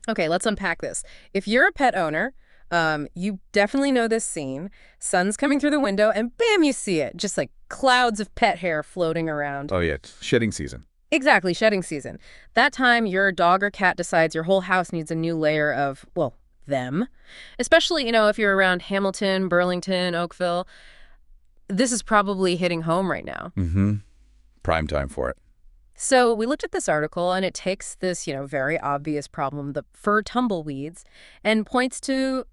Okay, let's unpack this. If you're a pet owner, you definitely know this scene. Sun's coming through the window, and bam, you see it. Just like clouds of pet hair floating around. Oh, yeah, shedding season. Exactly, shedding season. That time, your dog or cat decides your whole house needs a new layer of, well, them. Especially, if you're around Hamilton, Burlington, Oakville. This is probably hitting home right now. Mm-hmm. Prime time for it. So we looked at this article, and it takes this, very obvious problem, the fur tumbleweeds, and points to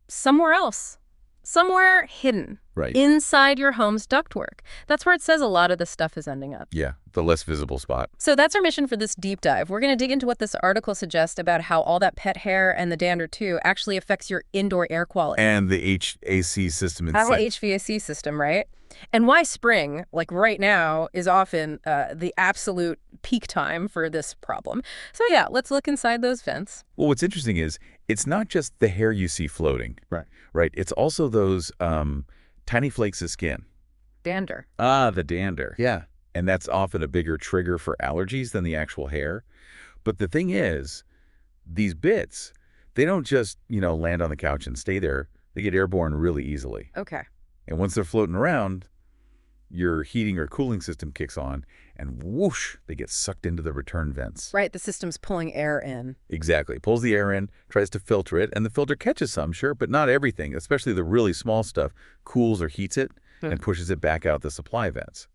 somewhere else, somewhere hidden Right. inside your home's ductwork. That's where it says a lot of this stuff is ending up. Yeah, the less visible spot. So that's our mission for this deep dive. We're going to dig into what this article suggests about how all that pet hair and the dander, too, actually affects your indoor air quality. And the HVAC system Our inside. HVAC system, right? And why spring, like right now, is often the absolute peak time for this problem. So yeah, let's look inside those vents. Well, what's interesting is it's not just the hair you see floating. Right. It's also those tiny flakes of skin. Dander. Ah, the dander. Yeah. And that's often a bigger trigger for allergies than the actual hair. But the thing is, these bits, they don't just, land on the couch and stay there. They get airborne really easily. Okay. And once they're floating around, your heating or cooling system kicks on, and whoosh, they get sucked into the return vents. Right, the system's pulling air in. Exactly. Pulls the air in, tries to filter it, and the filter catches some, sure, but not everything, especially the really small stuff, cools or heats it and pushes it back out the supply vents.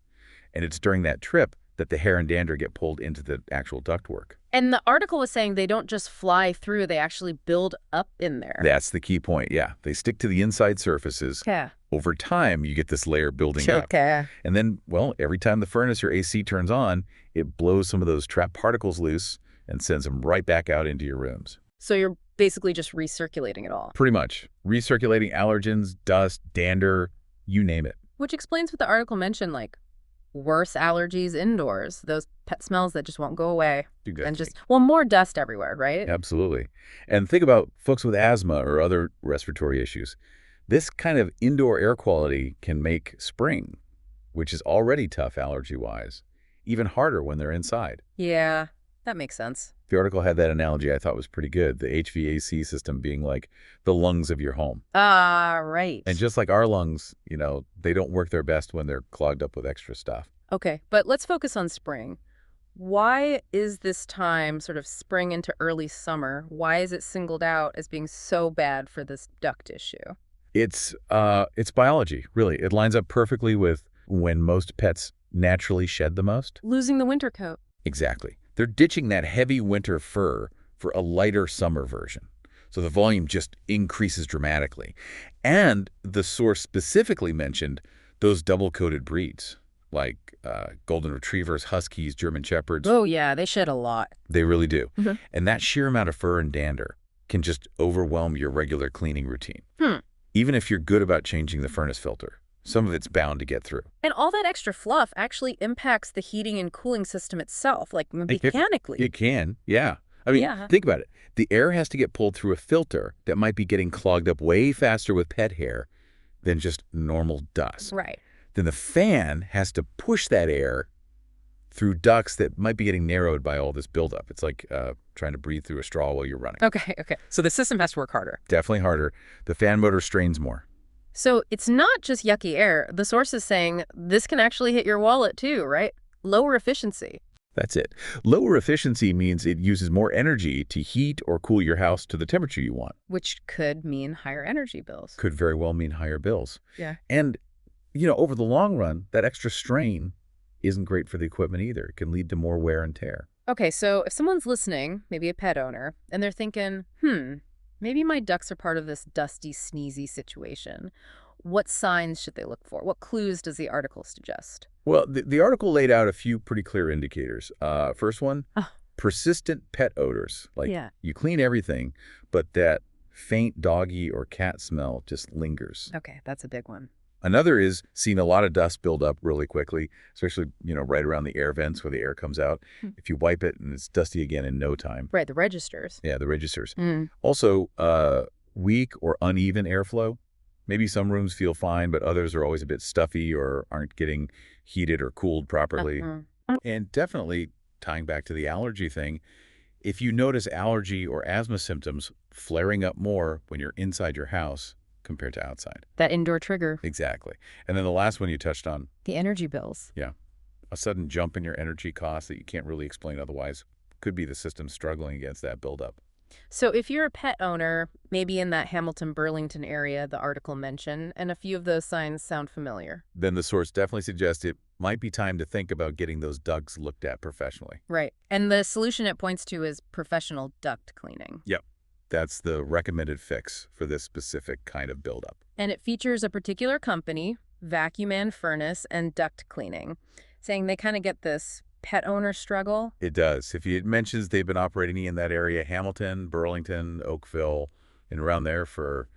And it's during that trip that the hair and dander get pulled into the actual ductwork. And the article was saying they don't just fly through, they actually build up in there. That's the key point, yeah. They stick to the inside surfaces. Yeah. Over time, you get this layer building up. Okay. And then, well, every time the furnace or AC turns on, it blows some of those trapped particles loose and sends them right back out into your rooms. So you're basically just recirculating it all. Pretty much. Recirculating allergens, dust, dander, you name it. Which explains what the article mentioned, like worse allergies indoors, those pet smells that just won't go away. Exactly. And just, well, more dust everywhere, right? Absolutely. And think about folks with asthma or other respiratory issues. This kind of indoor air quality can make spring, which is already tough allergy-wise, even harder when they're inside. Yeah, that makes sense. The article had that analogy I thought was pretty good, the HVAC system being like the lungs of your home. Ah, right. And just like our lungs, they don't work their best when they're clogged up with extra stuff. Okay, but let's focus on spring. Why is this time, sort of spring into early summer, why is it singled out as being so bad for this duct issue? It's biology, really. It lines up perfectly with when most pets naturally shed the most. Losing the winter coat. Exactly. They're ditching that heavy winter fur for a lighter summer version. So the volume just increases dramatically. And the source specifically mentioned those double-coated breeds, like golden retrievers, huskies, German shepherds. Oh, yeah, they shed a lot. They really do. Mm-hmm. And that sheer amount of fur and dander can just overwhelm your regular cleaning routine. Even if you're good about changing the furnace filter, some of it's bound to get through. And all that extra fluff actually impacts the heating and cooling system itself, like mechanically. It can, yeah. I mean, think about it. The air has to get pulled through a filter that might be getting clogged up way faster with pet hair than just normal dust. Right. Then the fan has to push that air through ducts that might be getting narrowed by all this buildup. It's like trying to breathe through a straw while you're running. Okay. So the system has to work harder. Definitely harder. The fan motor strains more. So it's not just yucky air. The source is saying this can actually hit your wallet too, right? Lower efficiency. That's it. Lower efficiency means it uses more energy to heat or cool your house to the temperature you want. Which could mean higher energy bills. Could very well mean higher bills. Yeah. And, over the long run, that extra strain isn't great for the equipment either. It can lead to more wear and tear. Okay, so if someone's listening, maybe a pet owner, and they're thinking, maybe my ducks are part of this dusty, sneezy situation. What signs should they look for? What clues does the article suggest? Well, the article laid out a few pretty clear indicators. First one, persistent pet odors. Like you clean everything, but that faint doggy or cat smell just lingers. Okay, that's a big one. Another is seeing a lot of dust build up really quickly, especially, right around the air vents where the air comes out. If you wipe it and it's dusty again in no time. Right, the registers. Yeah, the registers. Also, weak or uneven airflow. Maybe some rooms feel fine, but others are always a bit stuffy or aren't getting heated or cooled properly. And definitely, tying back to the allergy thing, If you notice allergy or asthma symptoms flaring up more when you're inside your house compared to outside. That indoor trigger. Exactly. And then the last one you touched on, The energy bills. yeah, a sudden jump in your energy costs that you can't really explain otherwise could be the system struggling against that buildup. So if you're a pet owner, maybe in that Hamilton-Burlington area the article mentioned, and a few of those signs sound familiar. Then the source definitely suggests it might be time to think about getting those ducts looked at professionally. Right. And the solution it points to is professional duct cleaning. Yep. That's the recommended fix for this specific kind of buildup. And it features a particular company, Vacu-Man Furnace and Duct Cleaning, saying they kind of get this pet owner struggle. It does. If it mentions they've been operating in that area, Hamilton, Burlington, Oakville, and around there for,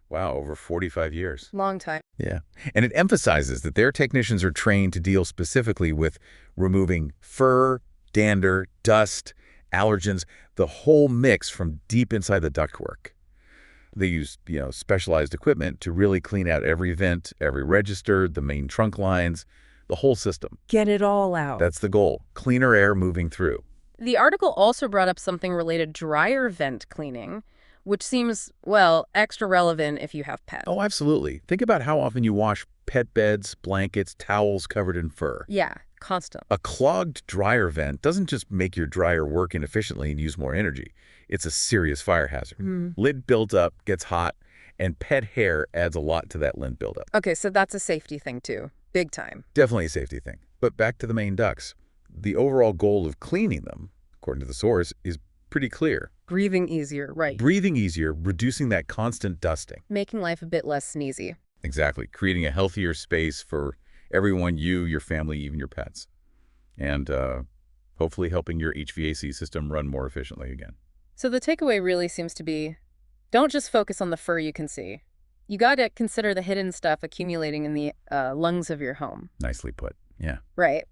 wow, over 45 years. Long time. Yeah. And it emphasizes that their technicians are trained to deal specifically with removing fur, dander, dust, allergens, the whole mix from deep inside the ductwork. They use, specialized equipment to really clean out every vent, every register, the main trunk lines, the whole system. Get it all out. That's the goal. Cleaner air moving through. The article also brought up something related dryer vent cleaning, which seems, well, extra relevant if you have pets. Oh, absolutely. Think about how often you wash pet beds, blankets, towels covered in fur. Yeah, constant. A clogged dryer vent doesn't just make your dryer work inefficiently and use more energy. It's a serious fire hazard. Lint builds up, gets hot, and pet hair adds a lot to that lint buildup. Okay, so that's a safety thing too. Big time. Definitely a safety thing. But back to the main ducts. The overall goal of cleaning them, according to the source, is pretty clear. Breathing easier, right. Breathing easier, reducing that constant dusting. Making life a bit less sneezy. Exactly. Creating a healthier space for everyone, you, your family, even your pets. And hopefully helping your HVAC system run more efficiently again. So the takeaway really seems to be, don't just focus on the fur you can see. You got to consider the hidden stuff accumulating in the lungs of your home. Nicely put. Yeah. Right.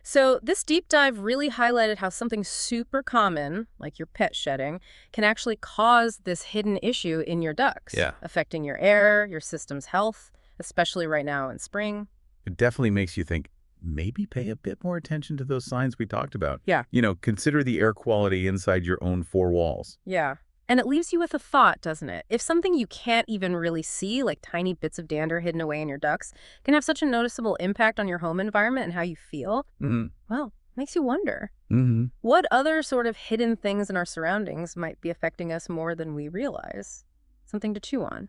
So this deep dive really highlighted how something super common, like your pet shedding, can actually cause this hidden issue in your ducts, affecting your air, your system's health, especially right now in spring. It definitely makes you think, maybe pay a bit more attention to those signs we talked about. Yeah. Consider the air quality inside your own four walls. Yeah. And it leaves you with a thought, doesn't it? If something you can't even really see, like tiny bits of dander hidden away in your ducts, can have such a noticeable impact on your home environment and how you feel, well, makes you wonder. What other sort of hidden things in our surroundings might be affecting us more than we realize? Something to chew on.